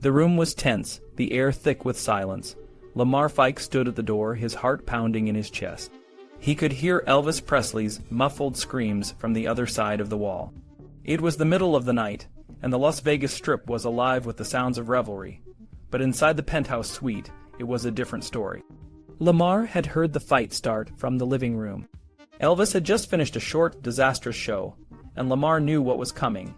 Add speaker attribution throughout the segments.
Speaker 1: The room was tense, the air thick with silence. Lamar Fike stood at the door, his heart pounding in his chest. He could hear Elvis Presley's muffled screams from the other side of the wall. It was the middle of the night, and the Las Vegas Strip was alive with the sounds of revelry. But inside the penthouse suite, it was a different story. Lamar had heard the fight start from the living room. Elvis had just finished a short, disastrous show, and Lamar knew what was coming.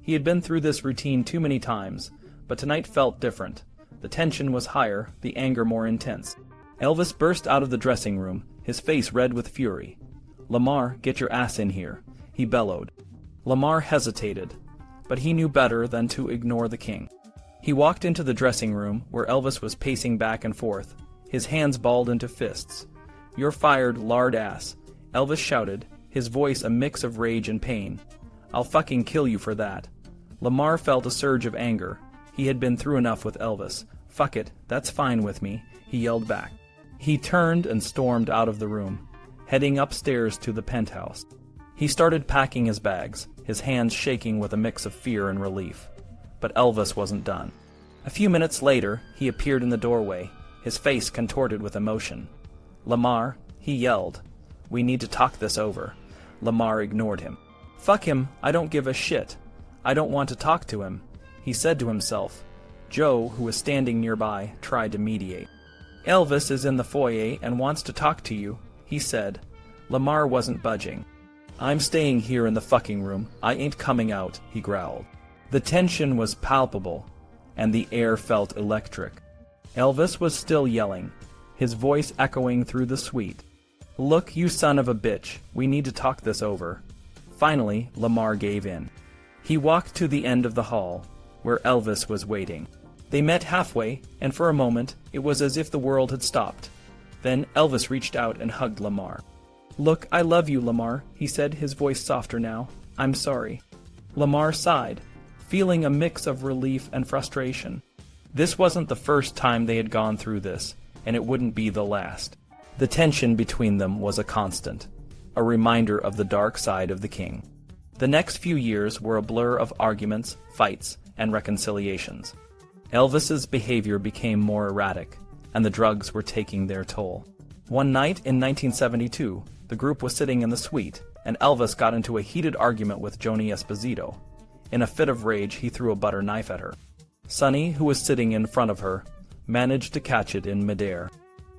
Speaker 1: He had been through this routine too many times, but tonight felt different. The tension was higher, the anger more intense. Elvis burst out of the dressing room, his face red with fury. "Lamar, get your ass in here," he bellowed. Lamar hesitated, but he knew better than to ignore the king. He walked into the dressing room, where Elvis was pacing back and forth, his hands balled into fists. "You're fired, lard ass," Elvis shouted, his voice a mix of rage and pain. "I'll fucking kill you for that." Lamar felt a surge of anger. He had been through enough with Elvis. "Fuck it, that's fine with me," he yelled back. He turned and stormed out of the room, heading upstairs to the penthouse. He started packing his bags, his hands shaking with a mix of fear and relief. But Elvis wasn't done. A few minutes later, he appeared in the doorway, his face contorted with emotion. "Lamar," he yelled, "we need to talk this over." Lamar ignored him. "Fuck him, I don't give a shit. I don't want to talk to him," he said to himself. Joe, who was standing nearby, tried to mediate. "Elvis is in the foyer and wants to talk to you," he said. Lamar wasn't budging. "I'm staying here in the fucking room. I ain't coming out," he growled. The tension was palpable, and the air felt electric. Elvis was still yelling, his voice echoing through the suite. "Look, you son of a bitch, we need to talk this over." Finally, Lamar gave in. He walked to the end of the hall, where Elvis was waiting. They met halfway, and for a moment, it was as if the world had stopped. Then Elvis reached out and hugged Lamar. "Look, I love you, Lamar," he said, his voice softer now. "I'm sorry." Lamar sighed, feeling a mix of relief and frustration. This wasn't the first time they had gone through this, and it wouldn't be the last. The tension between them was a constant, a reminder of the dark side of the king. The next few years were a blur of arguments, fights, and reconciliations. Elvis's behavior became more erratic, and the drugs were taking their toll. One night in 1972, the group was sitting in the suite, and Elvis got into a heated argument with Joni Esposito. In a fit of rage, he threw a butter knife at her. Sonny, who was sitting in front of her, managed to catch it in midair.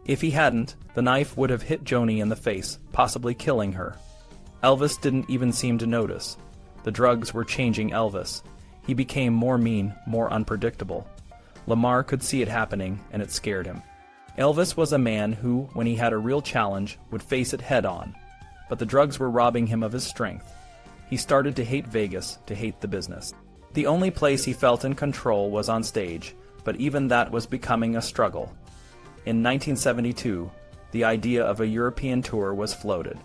Speaker 1: If he hadn't, the knife would have hit Joni in the face, possibly killing her. Elvis didn't even seem to notice. The drugs were changing Elvis. He became more mean, more unpredictable. Lamar could see it happening, and it scared him. Elvis was a man who, when he had a real challenge, would face it head-on. But the drugs were robbing him of his strength. He started to hate Vegas, to hate the business. The only place he felt in control was on stage, but even that was becoming a struggle. In 1972, the idea of a European tour was floated.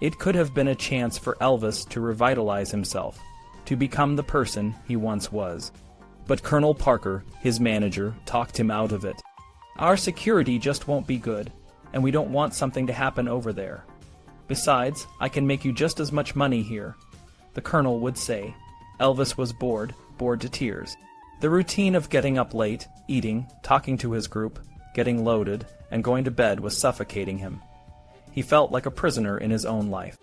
Speaker 1: It could have been a chance for Elvis to revitalize himself, to become the person he once was. But Colonel Parker, his manager, talked him out of it. "Our security just won't be good, and we don't want something to happen over there. Besides, I can make you just as much money here," the colonel would say. Elvis was bored to tears. The routine of getting up late, eating, talking to his group, getting loaded, and going to bed was suffocating him. He felt like a prisoner in his own life.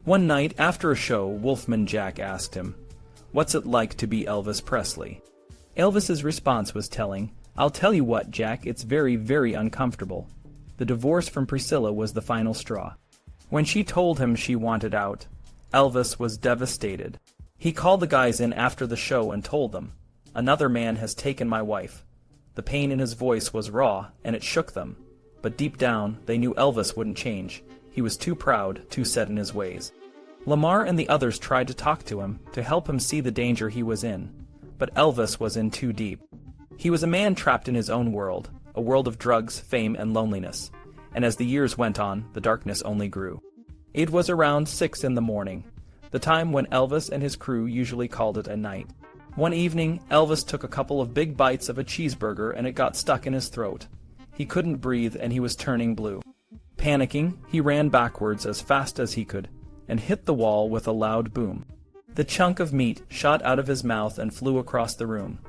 Speaker 1: One night after a show, Wolfman Jack asked him, "What's it like to be Elvis Presley?" Elvis's response was telling. "I'll tell you what, Jack, it's very, very uncomfortable." The divorce from Priscilla was the final straw. When she told him she wanted out, Elvis was devastated. He called the guys in after the show and told them, "Another man has taken my wife." The pain in his voice was raw, and it shook them. But deep down, they knew Elvis wouldn't change. He was too proud, too set in his ways. Lamar and the others tried to talk to him, to help him see the danger he was in. But Elvis was in too deep. He was a man trapped in his own world, a world of drugs, fame, and loneliness. And as the years went on, the darkness only grew. It was around 6 in the morning, the time when Elvis and his crew usually called it a night. One evening, Elvis took a couple of big bites of a cheeseburger and it got stuck in his throat. He couldn't breathe and he was turning blue. Panicking, he ran backwards as fast as he could and hit the wall with a loud boom. The chunk of meat shot out of his mouth and flew across the room.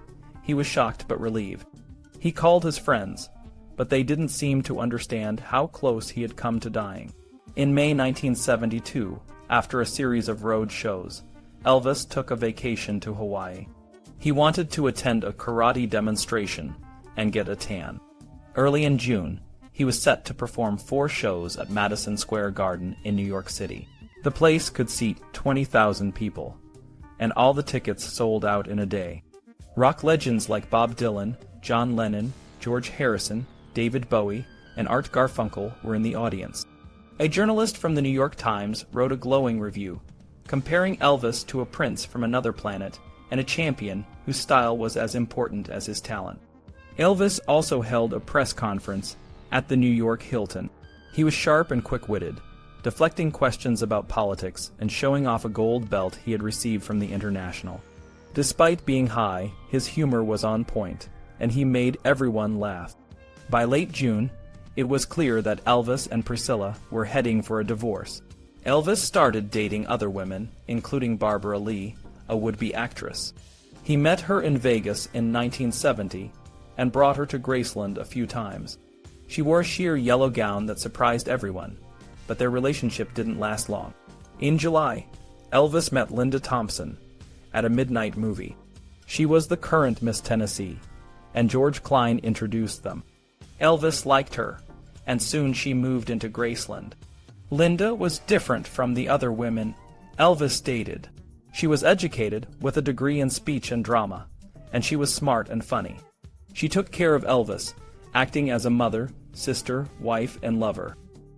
Speaker 1: He was shocked but relieved. He called his friends, but they didn't seem to understand how close he had come to dying. In May 1972, after a series of road shows, Elvis took a vacation to Hawaii. He wanted to attend a karate demonstration and get a tan. Early in June, he was set to perform 4 shows at Madison Square Garden in New York City. The place could seat 20,000 people, and all the tickets sold out in a day. Rock legends like Bob Dylan, John Lennon, George Harrison, David Bowie, and Art Garfunkel were in the audience. A journalist from the New York Times wrote a glowing review, comparing Elvis to a prince from another planet and a champion whose style was as important as his talent. Elvis also held a press conference at the New York Hilton. He was sharp and quick-witted, deflecting questions about politics and showing off a gold belt he had received from the International. Despite being high, his humor was on point, and he made everyone laugh. By late June, it was clear that Elvis and Priscilla were heading for a divorce. Elvis started dating other women, including Barbara Lee, a would-be actress. He met her in Vegas in 1970 and brought her to Graceland a few times. She wore a sheer yellow gown that surprised everyone, but their relationship didn't last long. In July, Elvis met Linda Thompson at a midnight movie. She was the current Miss Tennessee, and George Klein introduced them. Elvis liked her, and soon she moved into Graceland. Linda was different from the other women Elvis dated. She was educated with a degree in speech and drama, and she was smart and funny. She took care of Elvis, acting as a mother, sister, wife, and lover.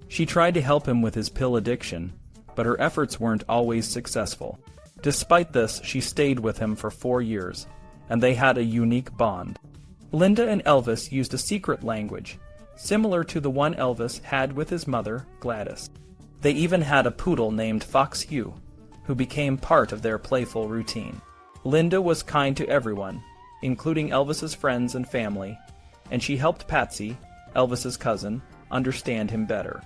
Speaker 1: She tried to help him with his pill addiction, but her efforts weren't always successful. Despite this, she stayed with him for 4 years, and they had a unique bond. Linda and Elvis used a secret language, similar to the one Elvis had with his mother, Gladys. They even had a poodle named Fox Hugh, who became part of their playful routine. Linda was kind to everyone, including Elvis's friends and family, and she helped Patsy, Elvis's cousin, understand him better.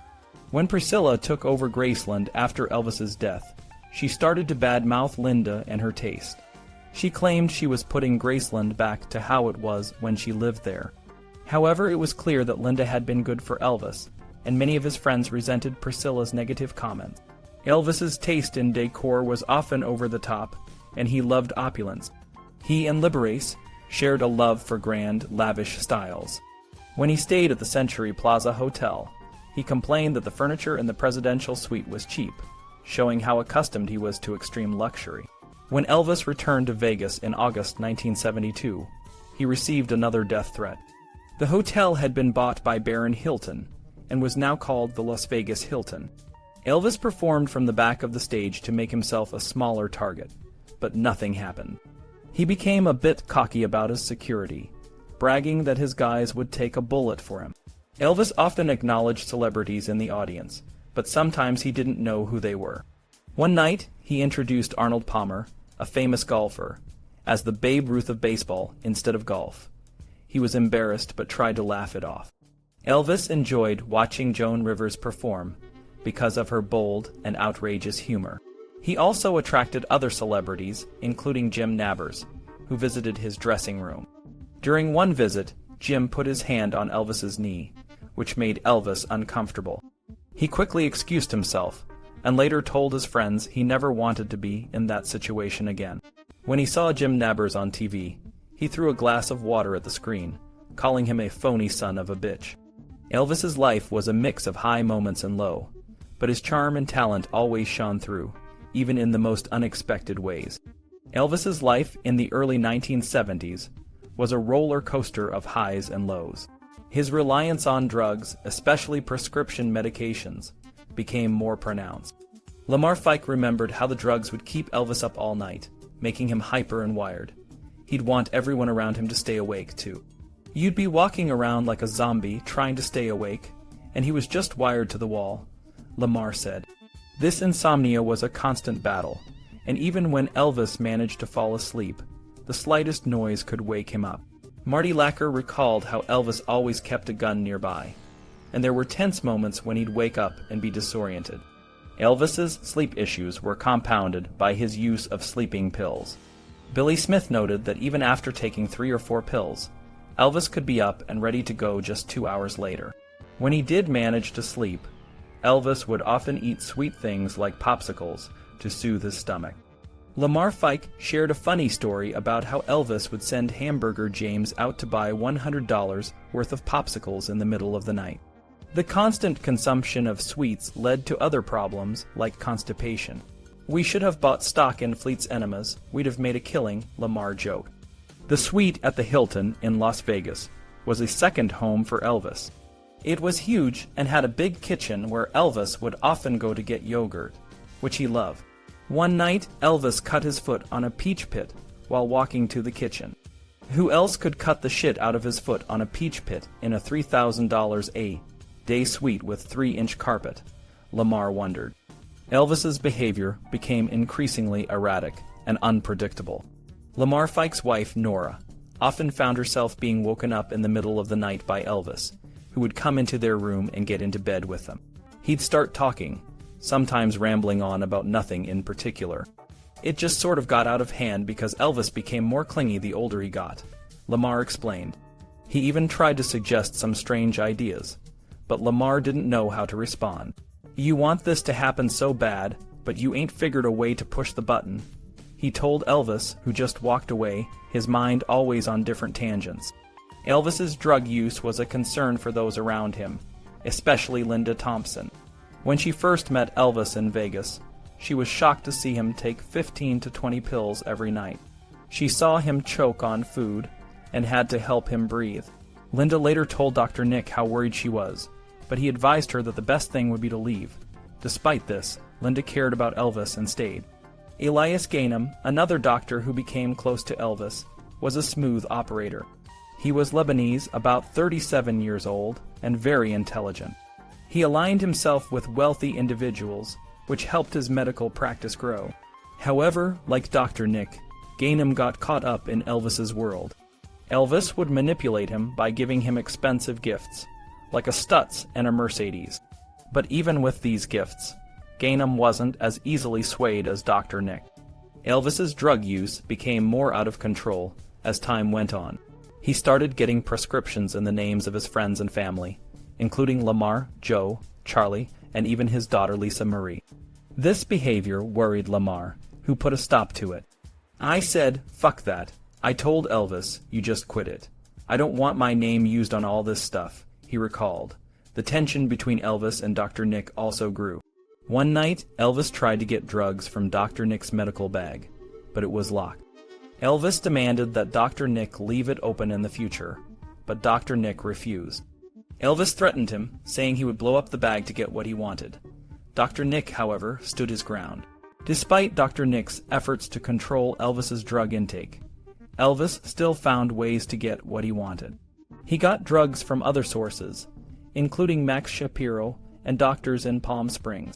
Speaker 1: When Priscilla took over Graceland after Elvis's death, she started to badmouth Linda and her taste. She claimed she was putting Graceland back to how it was when she lived there. However, it was clear that Linda had been good for Elvis, and many of his friends resented Priscilla's negative comments. Elvis's taste in decor was often over the top, and he loved opulence. He and Liberace shared a love for grand, lavish styles. When he stayed at the Century Plaza Hotel, he complained that the furniture in the presidential suite was cheap, showing how accustomed he was to extreme luxury. When Elvis returned to Vegas in August 1972, he received another death threat. The hotel had been bought by Baron Hilton and was now called the Las Vegas Hilton. Elvis performed from the back of the stage to make himself a smaller target, but nothing happened. He became a bit cocky about his security, bragging that his guys would take a bullet for him. Elvis often acknowledged celebrities in the audience, but sometimes he didn't know who they were. One night, he introduced Arnold Palmer, a famous golfer, as the Babe Ruth of baseball instead of golf. He was embarrassed but tried to laugh it off. Elvis enjoyed watching Joan Rivers perform because of her bold and outrageous humor. He also attracted other celebrities, including Jim Nabors, who visited his dressing room. During one visit, Jim put his hand on Elvis's knee, which made Elvis uncomfortable. He quickly excused himself, and later told his friends he never wanted to be in that situation again. When he saw Jim Nabors on TV, he threw a glass of water at the screen, calling him a phony son of a bitch. Elvis's life was a mix of high moments and low, but his charm and talent always shone through, even in the most unexpected ways. Elvis's life in the early 1970s was a roller coaster of highs and lows. His reliance on drugs, especially prescription medications, became more pronounced. Lamar Fike remembered how the drugs would keep Elvis up all night, making him hyper and wired. He'd want everyone around him to stay awake, too. You'd be walking around like a zombie trying to stay awake, and he was just wired to the wall, Lamar said. This insomnia was a constant battle, and even when Elvis managed to fall asleep, the slightest noise could wake him up. Marty Lacker recalled how Elvis always kept a gun nearby, and there were tense moments when he'd wake up and be disoriented. Elvis's sleep issues were compounded by his use of sleeping pills. Billy Smith noted that even after taking 3 or 4 pills, Elvis could be up and ready to go just 2 hours later. When he did manage to sleep, Elvis would often eat sweet things like popsicles to soothe his stomach. Lamar Fike shared a funny story about how Elvis would send Hamburger James out to buy $100 worth of popsicles in the middle of the night. The constant consumption of sweets led to other problems like constipation. "We should have bought stock in Fleet's enemas. We'd have made a killing," Lamar joked. The suite at the Hilton in Las Vegas was a second home for Elvis. It was huge and had a big kitchen where Elvis would often go to get yogurt, which he loved. One night, Elvis cut his foot on a peach pit while walking to the kitchen. Who else could cut the shit out of his foot on a peach pit in a $3,000 a day suite with 3-inch carpet? Lamar wondered. Elvis's behavior became increasingly erratic and unpredictable. Lamar Fike's wife, Nora, often found herself being woken up in the middle of the night by Elvis, who would come into their room and get into bed with them. He'd start talking, sometimes rambling on about nothing in particular. It just sort of got out of hand because Elvis became more clingy the older he got, Lamar explained. He even tried to suggest some strange ideas, but Lamar didn't know how to respond. "You want this to happen so bad, but you ain't figured a way to push the button," he told Elvis, who just walked away, his mind always on different tangents. Elvis's drug use was a concern for those around him, especially Linda Thompson. When she first met Elvis in Vegas, she was shocked to see him take 15 to 20 pills every night. She saw him choke on food and had to help him breathe. Linda later told Dr. Nick how worried she was, but he advised her that the best thing would be to leave. Despite this, Linda cared about Elvis and stayed. Elias Gainem, another doctor who became close to Elvis, was a smooth operator. He was Lebanese, about 37 years old, and very intelligent. He aligned himself with wealthy individuals, which helped his medical practice grow. However, like Dr. Nick, Gainem got caught up in Elvis's world. Elvis would manipulate him by giving him expensive gifts, like a Stutz and a Mercedes. But even with these gifts, Gainem wasn't as easily swayed as Dr. Nick. Elvis's drug use became more out of control as time went on. He started getting prescriptions in the names of his friends and family, including Lamar, Joe, Charlie, and even his daughter Lisa Marie. This behavior worried Lamar, who put a stop to it. "I said, fuck that. I told Elvis, you just quit it. I don't want my name used on all this stuff," he recalled. The tension between Elvis and Dr. Nick also grew. One night, Elvis tried to get drugs from Dr. Nick's medical bag, but it was locked. Elvis demanded that Dr. Nick leave it open in the future, but Dr. Nick refused. Elvis threatened him, saying he would blow up the bag to get what he wanted. Dr. Nick, however, stood his ground. Despite Dr. Nick's efforts to control Elvis's drug intake, Elvis still found ways to get what he wanted. He got drugs from other sources, including Max Shapiro and doctors in Palm Springs.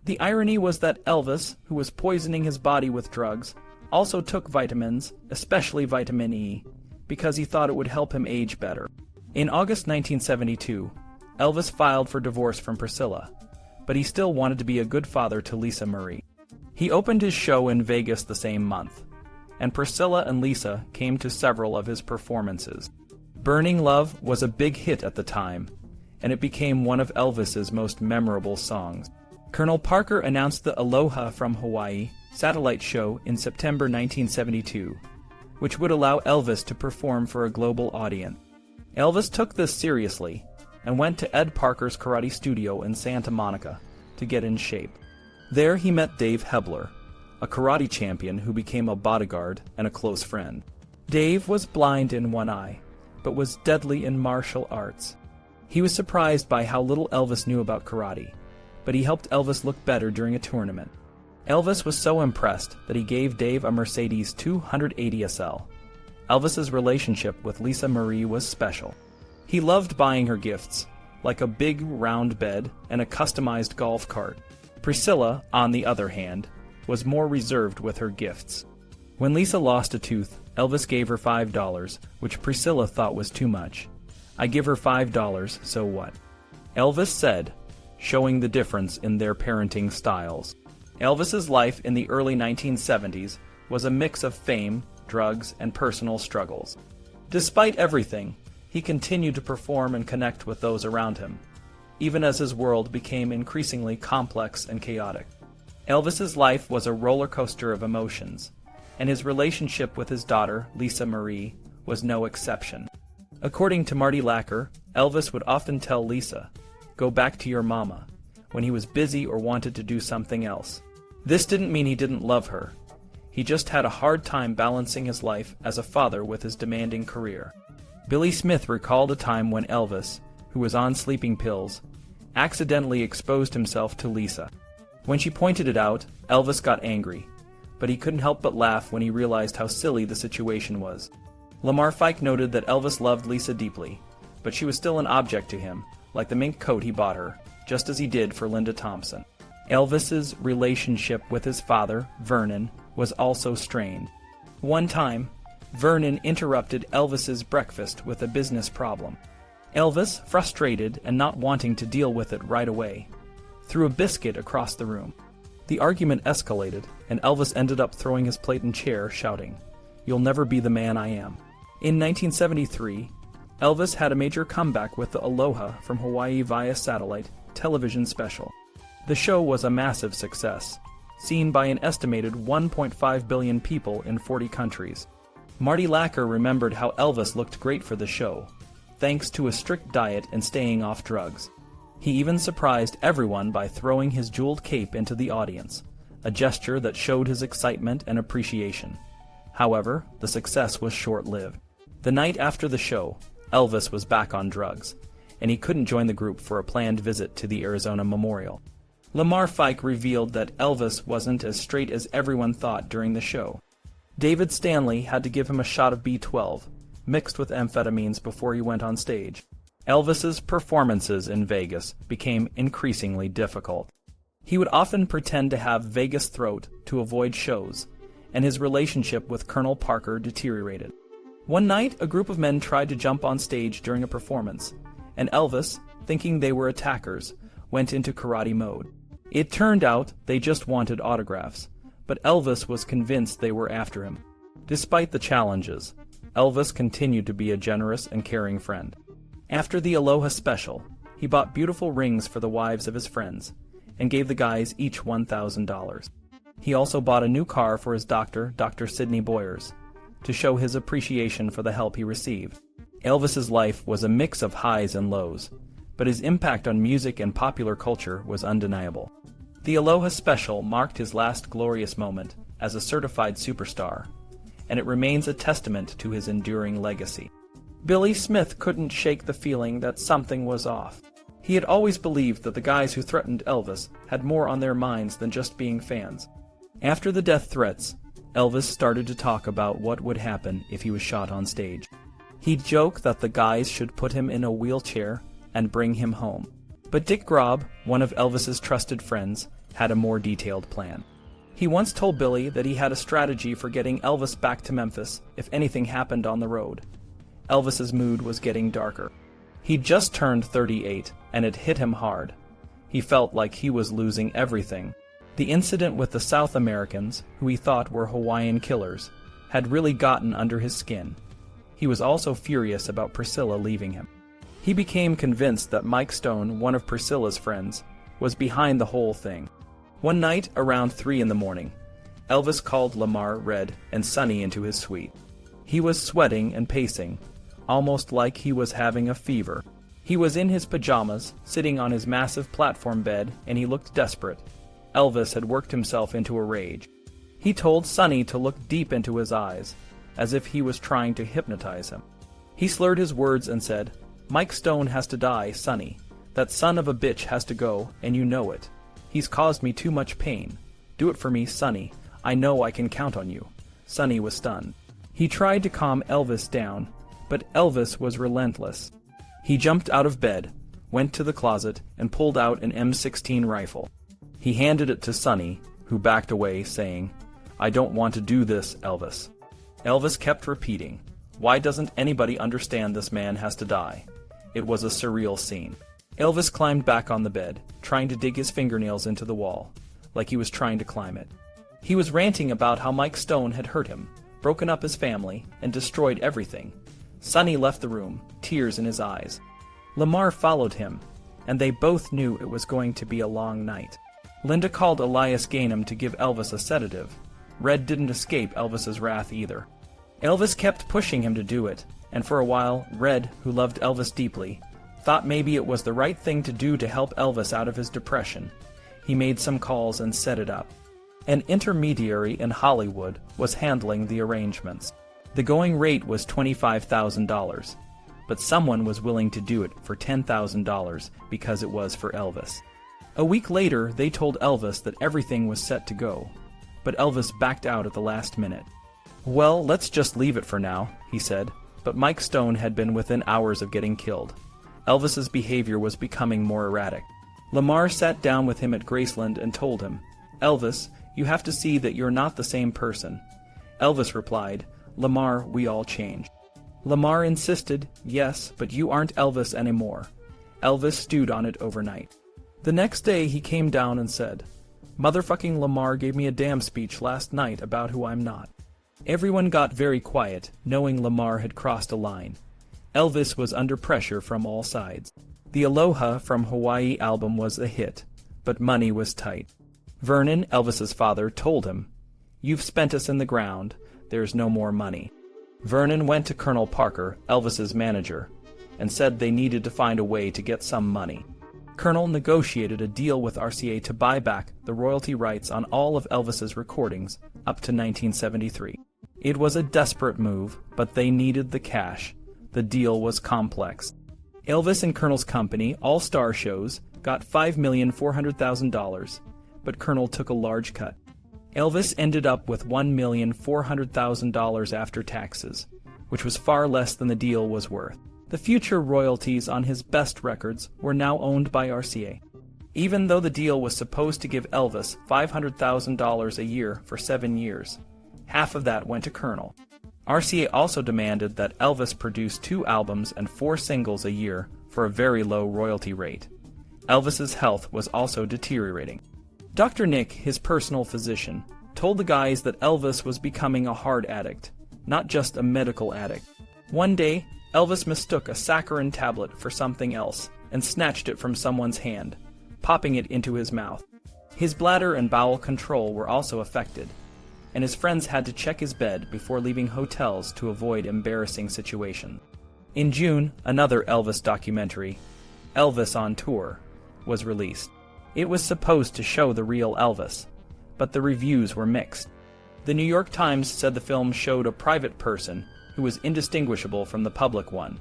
Speaker 1: The irony was that Elvis, who was poisoning his body with drugs, also took vitamins, especially vitamin E, because he thought it would help him age better. In August 1972, Elvis filed for divorce from Priscilla, but he still wanted to be a good father to Lisa Marie. He opened his show in Vegas the same month, and Priscilla and Lisa came to several of his performances. Burning Love was a big hit at the time, and it became one of Elvis's most memorable songs. Colonel Parker announced the Aloha from Hawaii satellite show in September 1972, which would allow Elvis to perform for a global audience. Elvis took this seriously and went to Ed Parker's karate studio in Santa Monica to get in shape. There he met Dave Hebler, a karate champion who became a bodyguard and a close friend. Dave was blind in one eye, but was deadly in martial arts. He was surprised by how little Elvis knew about karate, but he helped Elvis look better during a tournament. Elvis was so impressed that he gave Dave a Mercedes 280 SL. Elvis's relationship with Lisa Marie was special. He loved buying her gifts, like a big round bed and a customized golf cart. Priscilla, on the other hand, was more reserved with her gifts. When Lisa lost a tooth, Elvis gave her $5, which Priscilla thought was too much. "I give her $5, so what?" Elvis said, showing the difference in their parenting styles. Elvis's life in the early 1970s was a mix of fame, drugs, and personal struggles. Despite everything, he continued to perform and connect with those around him, even as his world became increasingly complex and chaotic. Elvis's life was a roller coaster of emotions, and his relationship with his daughter, Lisa Marie, was no exception. According to Marty Lacker, Elvis would often tell Lisa, "Go back to your mama," when he was busy or wanted to do something else. This didn't mean he didn't love her. He just had a hard time balancing his life as a father with his demanding career. Billy Smith recalled a time when Elvis, who was on sleeping pills, accidentally exposed himself to Lisa. When she pointed it out, Elvis got angry, but he couldn't help but laugh when he realized how silly the situation was. Lamar Fike noted that Elvis loved Lisa deeply, but she was still an object to him, like the mink coat he bought her, just as he did for Linda Thompson. Elvis's relationship with his father, Vernon, was also strained. One time, Vernon interrupted Elvis's breakfast with a business problem. Elvis, frustrated and not wanting to deal with it right away, threw a biscuit across the room. The argument escalated, and Elvis ended up throwing his plate and chair, shouting, "You'll never be the man I am." In 1973, Elvis had a major comeback with the Aloha from Hawaii via satellite television special. The show was a massive success, seen by an estimated 1.5 billion people in 40 countries. Marty Lacker remembered how Elvis looked great for the show, thanks to a strict diet and staying off drugs. He even surprised everyone by throwing his jeweled cape into the audience, a gesture that showed his excitement and appreciation. However, the success was short-lived. The night after the show, Elvis was back on drugs, and he couldn't join the group for a planned visit to the Arizona Memorial. Lamar Fike revealed that Elvis wasn't as straight as everyone thought during the show. David Stanley had to give him a shot of B12, mixed with amphetamines before he went on stage. Elvis's performances in Vegas became increasingly difficult. He would often pretend to have Vegas throat to avoid shows, and his relationship with Colonel Parker deteriorated. One night, a group of men tried to jump on stage during a performance, and Elvis, thinking they were attackers, went into karate mode. It turned out they just wanted autographs, but Elvis was convinced they were after him. Despite the challenges, Elvis continued to be a generous and caring friend. After the Aloha special, he bought beautiful rings for the wives of his friends, and gave the guys each $1,000. He also bought a new car for his doctor, Dr. Sidney Boyers, to show his appreciation for the help he received. Elvis's life was a mix of highs and lows, but his impact on music and popular culture was undeniable. The Aloha special marked his last glorious moment as a certified superstar, and it remains a testament to his enduring legacy. Billy Smith couldn't shake the feeling that something was off. He had always believed that the guys who threatened Elvis had more on their minds than just being fans. After the death threats, Elvis started to talk about what would happen if he was shot on stage. He'd joke that the guys should put him in a wheelchair and bring him home. But Dick Grob, one of Elvis's trusted friends, had a more detailed plan. He once told Billy that he had a strategy for getting Elvis back to Memphis if anything happened on the road. Elvis's mood was getting darker. He'd just turned 38, and it hit him hard. He felt like he was losing everything. The incident with the South Americans, who he thought were Hawaiian killers, had really gotten under his skin. He was also furious about Priscilla leaving him. He became convinced that Mike Stone, one of Priscilla's friends, was behind the whole thing. One night, around 3 in the morning, Elvis called Lamar, Red, and Sonny into his suite. He was sweating and pacing, almost like he was having a fever. He was in his pajamas, sitting on his massive platform bed, and he looked desperate. Elvis had worked himself into a rage. He told Sonny to look deep into his eyes, as if he was trying to hypnotize him. He slurred his words and said, "Mike Stone has to die, Sonny. That son of a bitch has to go, and you know it. He's caused me too much pain. Do it for me, Sonny. I know I can count on you." Sonny was stunned. He tried to calm Elvis down, but Elvis was relentless. He jumped out of bed, went to the closet, and pulled out an M16 rifle. He handed it to Sonny, who backed away, saying, "I don't want to do this, Elvis." Elvis kept repeating, "Why doesn't anybody understand this man has to die?" It was a surreal scene. Elvis climbed back on the bed, trying to dig his fingernails into the wall, like he was trying to climb it. He was ranting about how Mike Stone had hurt him, broken up his family, and destroyed everything. Sonny left the room, tears in his eyes. Lamar followed him, and they both knew it was going to be a long night. Linda called Elias Gainham to give Elvis a sedative. Red didn't escape Elvis's wrath either. Elvis kept pushing him to do it, and for a while, Red, who loved Elvis deeply, thought maybe it was the right thing to do to help Elvis out of his depression. He made some calls and set it up. An intermediary in Hollywood was handling the arrangements. The going rate was $25,000, but someone was willing to do it for $10,000 because it was for Elvis. A week later, they told Elvis that everything was set to go, but Elvis backed out at the last minute. "Well, let's just leave it for now," he said, but Mike Stone had been within hours of getting killed. Elvis's behavior was becoming more erratic. Lamar sat down with him at Graceland and told him, "Elvis, you have to see that you're not the same person." Elvis replied, "Lamar, we all change." Lamar insisted, "Yes, but you aren't Elvis anymore." Elvis stewed on it overnight. The next day he came down and said, "Motherfucking Lamar gave me a damn speech last night about who I'm not." Everyone got very quiet, knowing Lamar had crossed a line. Elvis was under pressure from all sides. The Aloha from Hawaii album was a hit, but money was tight. Vernon, Elvis's father, told him, "You've spent us in the ground. There's no more money." Vernon went to Colonel Parker, Elvis's manager, and said they needed to find a way to get some money. Colonel negotiated a deal with RCA to buy back the royalty rights on all of Elvis's recordings up to 1973. It was a desperate move, but they needed the cash. The deal was complex. Elvis and Colonel's company, All Star Shows, got $5,400,000, but Colonel took a large cut. Elvis ended up with $1,400,000 after taxes, which was far less than the deal was worth. The future royalties on his best records were now owned by RCA. Even though the deal was supposed to give Elvis $500,000 a year for 7 years, half of that went to Colonel. RCA also demanded that Elvis produce 2 albums and 4 singles a year for a very low royalty rate. Elvis's health was also deteriorating. Dr. Nick, his personal physician, told the guys that Elvis was becoming a hard addict, not just a medical addict. One day, Elvis mistook a saccharin tablet for something else and snatched it from someone's hand, popping it into his mouth. His bladder and bowel control were also affected, and his friends had to check his bed before leaving hotels to avoid embarrassing situations. In June, another Elvis documentary, Elvis on Tour, was released. It was supposed to show the real Elvis, but the reviews were mixed. The New York Times said the film showed a private person who was indistinguishable from the public one,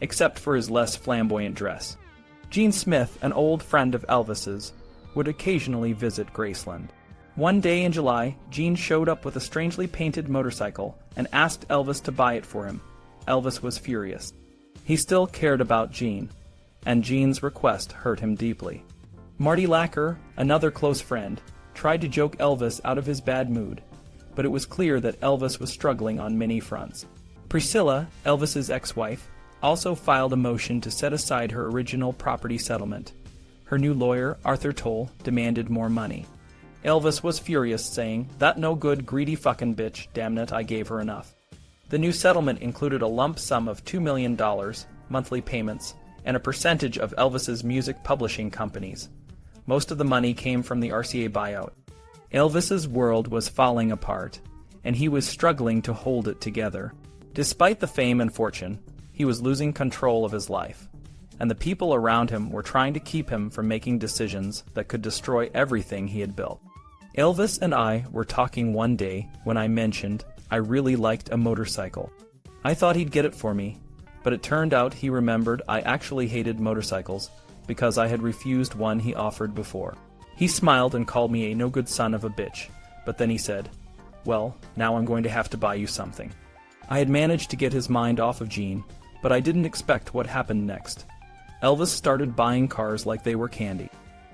Speaker 1: except for his less flamboyant dress. Gene Smith, an old friend of Elvis's, would occasionally visit Graceland. One day in July, Gene showed up with a strangely painted motorcycle and asked Elvis to buy it for him. Elvis was furious. He still cared about Gene, and Gene's request hurt him deeply. Marty Lacker, another close friend, tried to joke Elvis out of his bad mood, but it was clear that Elvis was struggling on many fronts. Priscilla, Elvis's ex-wife, also filed a motion to set aside her original property settlement. Her new lawyer, Arthur Toll, demanded more money. Elvis was furious, saying, "That no good, greedy fucking bitch, damn it, I gave her enough." The new settlement included a lump sum of $2 million, monthly payments, and a percentage of Elvis's music publishing companies. Most of the money came from the RCA buyout. Elvis's world was falling apart, and he was struggling to hold it together. Despite the fame and fortune, he was losing control of his life, and the people around him were trying to keep him from making decisions that could destroy everything he had built. Elvis and I were talking one day when I mentioned I really liked a motorcycle. I thought he'd get it for me, but it turned out he remembered I actually hated motorcycles because I had refused one he offered before. He smiled and called me a no-good son of a bitch, but then he said, "Well, now I'm going to have to buy you something." I had managed to get his mind off of Gene, but I didn't expect what happened next. Elvis started buying cars like they were candy.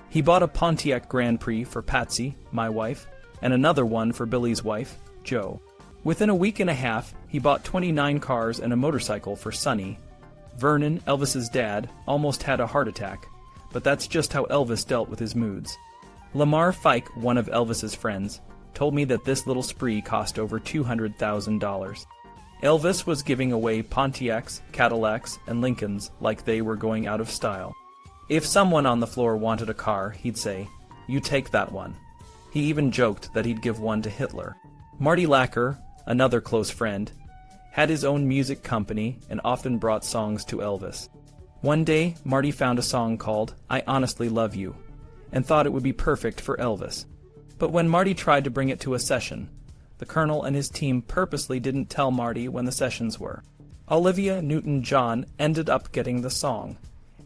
Speaker 1: He bought a Pontiac Grand Prix for Patsy, my wife, and another one for Billy's wife, Jo. Within a week and a half, he bought 29 cars and a motorcycle for Sonny. Vernon, Elvis's dad, almost had a heart attack, but that's just how Elvis dealt with his moods. Lamar Fike, one of Elvis's friends, told me that this little spree cost over $200,000. Elvis was giving away Pontiacs, Cadillacs, and Lincolns like they were going out of style. If someone on the floor wanted a car, he'd say, "You take that one." He even joked that he'd give one to Hitler. Marty Lacker, another close friend, had his own music company and often brought songs to Elvis. One day, Marty found a song called "I Honestly Love You" and thought it would be perfect for Elvis. But when Marty tried to bring it to a session, the Colonel and his team purposely didn't tell Marty when the sessions were. Olivia Newton-John ended up getting the song,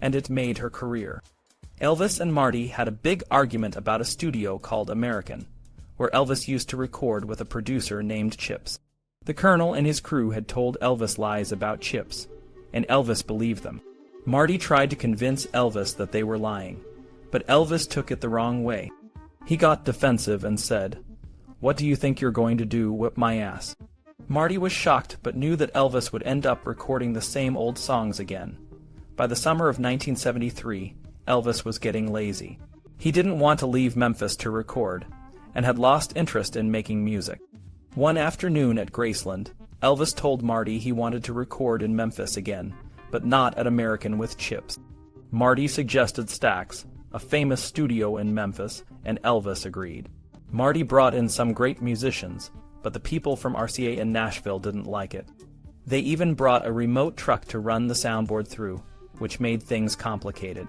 Speaker 1: and it made her career. Elvis and Marty had a big argument about a studio called American, where Elvis used to record with a producer named Chips. The Colonel and his crew had told Elvis lies about Chips, and Elvis believed them. Marty tried to convince Elvis that they were lying, but Elvis took it the wrong way. He got defensive and said, "What do you think you're going to do, whip my ass?" Marty was shocked but knew that Elvis would end up recording the same old songs again. By the summer of 1973, Elvis was getting lazy. He didn't want to leave Memphis to record, and had lost interest in making music. One afternoon at Graceland, Elvis told Marty he wanted to record in Memphis again, but not at American with Chips. Marty suggested Stax, a famous studio in Memphis, and Elvis agreed. Marty brought in some great musicians, but the people from RCA in Nashville didn't like it. They even brought a remote truck to run the soundboard through, which made things complicated.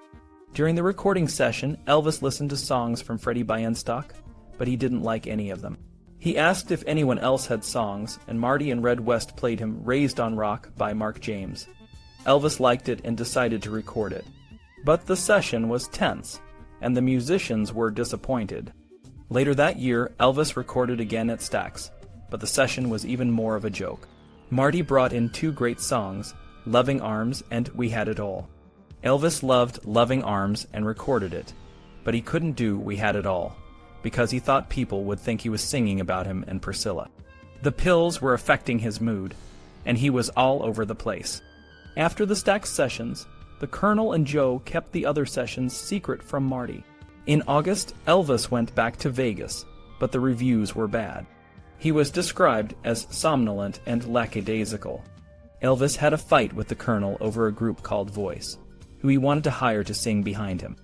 Speaker 1: During the recording session, Elvis listened to songs from Freddie Bienstock, but he didn't like any of them. He asked if anyone else had songs, and Marty and Red West played him "Raised on Rock" by Mark James. Elvis liked it and decided to record it. But the session was tense, and the musicians were disappointed. Later that year, Elvis recorded again at Stax, but the session was even more of a joke. Marty brought in two great songs, "Loving Arms" and "We Had It All." Elvis loved "Loving Arms" and recorded it, but he couldn't do "We Had It All," because he thought people would think he was singing about him and Priscilla. The pills were affecting his mood, and he was all over the place. After the Stax sessions, the Colonel and Joe kept the other sessions secret from Marty. In August, Elvis went back to Vegas, but the reviews were bad. He was described as somnolent and lackadaisical. Elvis had a fight with the Colonel over a group called Voice, who he wanted to hire to sing behind him.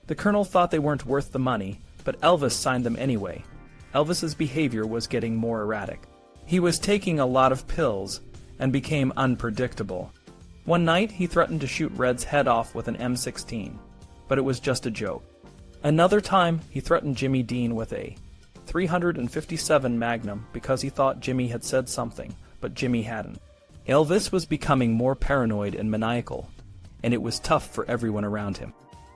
Speaker 1: The Colonel thought they weren't worth the money, but Elvis signed them anyway. Elvis's behavior was getting more erratic. He was taking a lot of pills and became unpredictable. One night, he threatened to shoot Red's head off with an M16, but it was just a joke. Another time, he threatened Jimmy Dean with a .357 Magnum because he thought Jimmy had said something, but Jimmy hadn't. Elvis was becoming more paranoid and maniacal, and it was tough for everyone around him.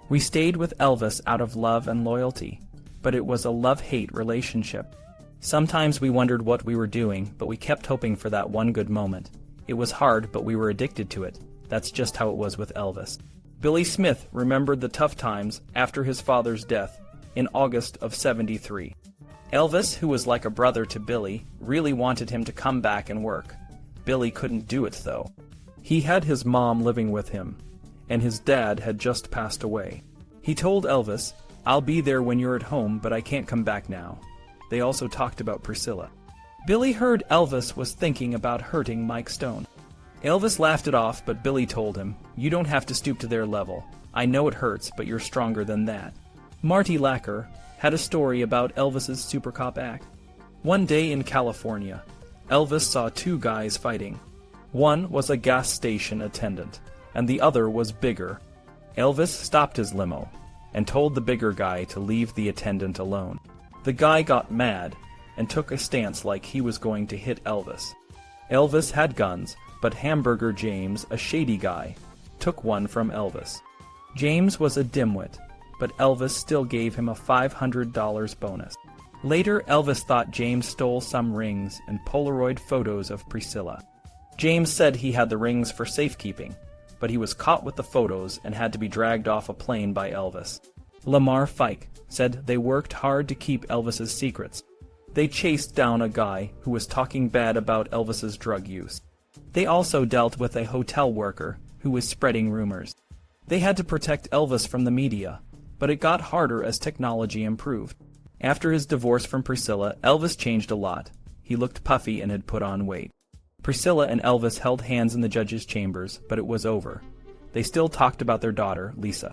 Speaker 1: We stayed with Elvis out of love and loyalty, but it was a love-hate relationship. Sometimes we wondered what we were doing, but we kept hoping for that one good moment. It was hard, but we were addicted to it. That's just how it was with Elvis. Billy Smith remembered the tough times after his father's death in August of '73. Elvis, who was like a brother to Billy, really wanted him to come back and work. Billy couldn't do it, though. He had his mom living with him, and his dad had just passed away. He told Elvis, "I'll be there when you're at home, but I can't come back now." They also talked about Priscilla. Billy heard Elvis was thinking about hurting Mike Stone. Elvis laughed it off, but Billy told him, "You don't have to stoop to their level. I know it hurts, but you're stronger than that." Marty Lacker had a story about Elvis's super cop act. One day in California, Elvis saw two guys fighting. One was a gas station attendant, and the other was bigger. Elvis stopped his limo and told the bigger guy to leave the attendant alone. The guy got mad and took a stance like he was going to hit Elvis. Elvis had guns, but Hamburger James, a shady guy, took one from Elvis. James was a dimwit, but Elvis still gave him a $500 bonus. Later, Elvis thought James stole some rings and Polaroid photos of Priscilla. James said he had the rings for safekeeping, but he was caught with the photos and had to be dragged off a plane by Elvis. Lamar Fike said they worked hard to keep Elvis's secrets. They chased down a guy who was talking bad about Elvis's drug use. They also dealt with a hotel worker who was spreading rumors. They had to protect Elvis from the media, but it got harder as technology improved. After his divorce from Priscilla, Elvis changed a lot. He looked puffy and had put on weight. Priscilla and Elvis held hands in the judge's chambers, but it was over. They still talked about their daughter, Lisa.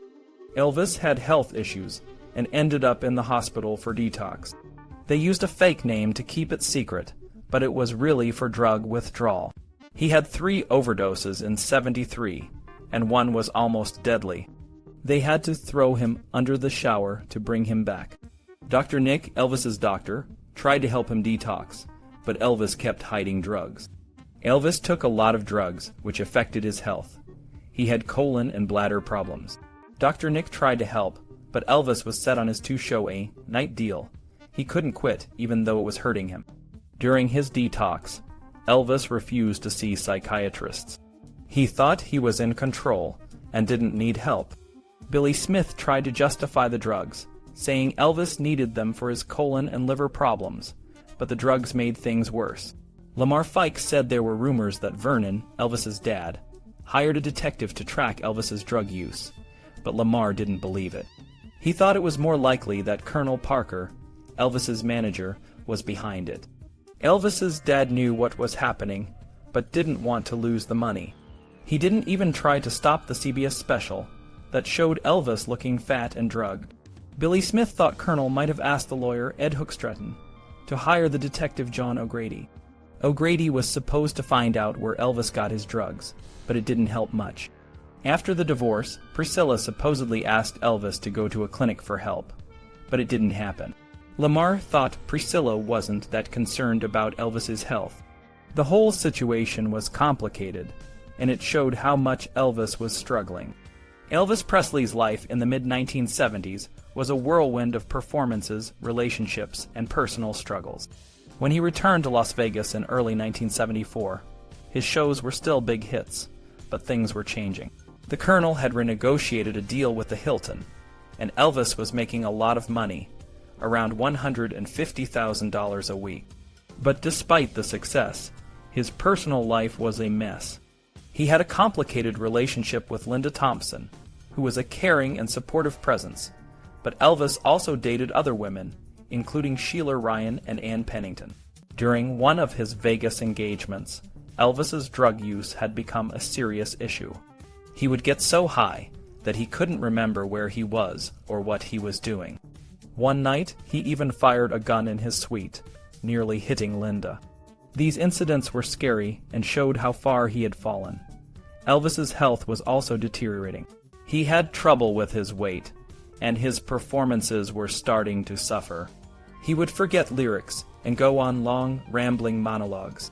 Speaker 1: Elvis had health issues and ended up in the hospital for detox. They used a fake name to keep it secret, but it was really for drug withdrawal. He had 3 overdoses in '73, and one was almost deadly. They had to throw him under the shower to bring him back. Dr. Nick, Elvis's doctor, tried to help him detox, but Elvis kept hiding drugs. Elvis took a lot of drugs, which affected his health. He had colon and bladder problems. Dr. Nick tried to help, but Elvis was set on his to-show a night deal. He couldn't quit, even though it was hurting him. During his detox, Elvis refused to see psychiatrists. He thought he was in control and didn't need help. Billy Smith tried to justify the drugs, saying Elvis needed them for his colon and liver problems, but the drugs made things worse. Lamar Fike said there were rumors that Vernon, Elvis's dad, hired a detective to track Elvis's drug use, but Lamar didn't believe it. He thought it was more likely that Colonel Parker, Elvis's manager, was behind it. Elvis's dad knew what was happening, but didn't want to lose the money. He didn't even try to stop the CBS special that showed Elvis looking fat and drugged. Billy Smith thought Colonel might have asked the lawyer Ed Hookstratton to hire the detective John O'Grady. O'Grady was supposed to find out where Elvis got his drugs, but it didn't help much. After the divorce, Priscilla supposedly asked Elvis to go to a clinic for help, but it didn't happen. Lamar thought Priscilla wasn't that concerned about Elvis's health. The whole situation was complicated, and it showed how much Elvis was struggling. Elvis Presley's life in the mid-1970s was a whirlwind of performances, relationships, and personal struggles. When he returned to Las Vegas in early 1974, his shows were still big hits, but things were changing. The Colonel had renegotiated a deal with the Hilton, and Elvis was making a lot of money, around $150,000 a week. But despite the success, his personal life was a mess. He had a complicated relationship with Linda Thompson, who was a caring and supportive presence, but Elvis also dated other women, including Sheila Ryan and Ann Pennington. During one of his Vegas engagements, Elvis's drug use had become a serious issue. He would get so high that he couldn't remember where he was or what he was doing. One night, he even fired a gun in his suite, nearly hitting Linda. These incidents were scary and showed how far he had fallen. Elvis's health was also deteriorating. He had trouble with his weight, and his performances were starting to suffer. He would forget lyrics and go on long, rambling monologues.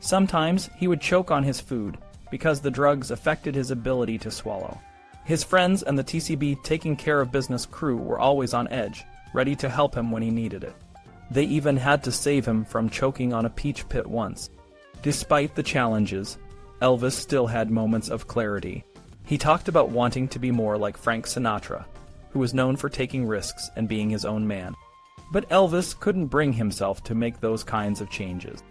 Speaker 1: Sometimes he would choke on his food because the drugs affected his ability to swallow. His friends and the TCB taking care of business crew were always on edge, ready to help him when he needed it. They even had to save him from choking on a peach pit once. Despite the challenges, Elvis still had moments of clarity. He talked about wanting to be more like Frank Sinatra, who was known for taking risks and being his own man. But Elvis couldn't bring himself to make those kinds of changes.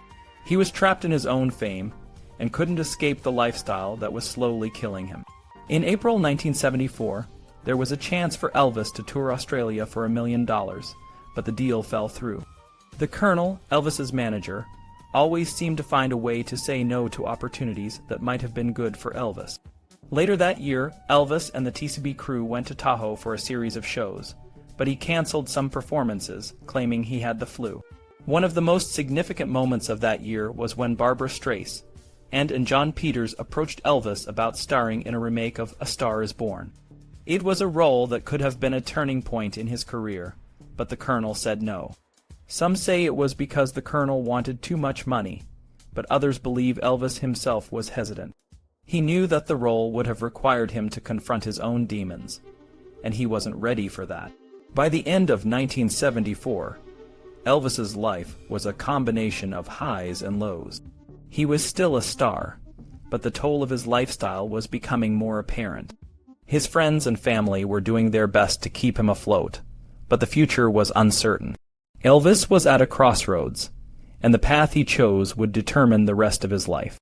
Speaker 1: He was trapped in his own fame and couldn't escape the lifestyle that was slowly killing him. In April 1974, there was a chance for Elvis to tour Australia for $1 million, but the deal fell through. The Colonel, Elvis's manager, always seemed to find a way to say no to opportunities that might have been good for Elvis. Later that year, Elvis and the TCB crew went to Tahoe for a series of shows, but he canceled some performances, claiming he had the flu. One of the most significant moments of that year was when Barbra Streisand and John Peters approached Elvis about starring in a remake of A Star is Born. It was a role that could have been a turning point in his career, but the Colonel said no. Some say it was because the Colonel wanted too much money, but others believe Elvis himself was hesitant. He knew that the role would have required him to confront his own demons, and he wasn't ready for that. By the end of 1974, Elvis's life was a combination of highs and lows. He was still a star, but the toll of his lifestyle was becoming more apparent. His friends and family were doing their best to keep him afloat, but the future was uncertain. Elvis was at a crossroads, and the path he chose would determine the rest of his life.